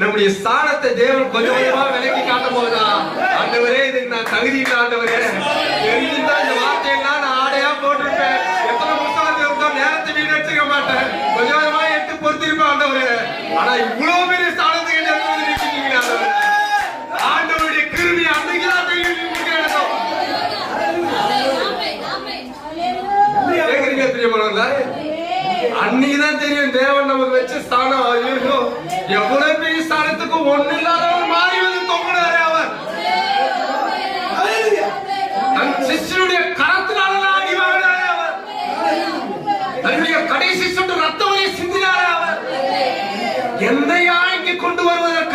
நம்முடைய ஸ்தானத்தை தேவன் கொஞ்சம் கொஞ்சமா விலக்கி காட்டும் போதுதான் ஆண்டவரே இதுக்கு நான் தகுதி இல்லை ஆண்டவரே, தெரிஞ்சுதான் இந்த வார்த்தையெல்லாம் நான் ஆடையா போட்டிருப்பேன், எத்தனை புத்தகத்தை இருந்தா நேரத்தை வீணடிச்சுக்க மாட்டேன், கொஞ்சம் கொஞ்சமா எடுத்து பொறுத்திருப்பேன் ஆண்டவரே. ஆனா இவ்வளவு பெரிய ஸ்தானத்துக்கு நிற்கிறீங்களா ஆண்டவரே? ஆண்டவருடைய கிருபை அன்னைக்குதான் கேக்குறீங்க பிரியமானவர்களே, அன்னைக்குதான் தெரியும் தேவன் நமக்கு வச்ச ஸ்தானம். ஐயோ எவ்வளவு பெரிய ஸ்தானத்துக்கு ஒண்ணு இல்லாதவர் மாறி வந்து தொங்கினாரே அவர். தன் சிஷ்யனுடைய கரத்தினாலதான் அடி வாங்கினாரே அவர். தன்னுடைய கடைசி சொட்டு ரத்தவரை சிந்தினாரே அவர். என்னையா இங்கே கொண்டு வருவதற்கு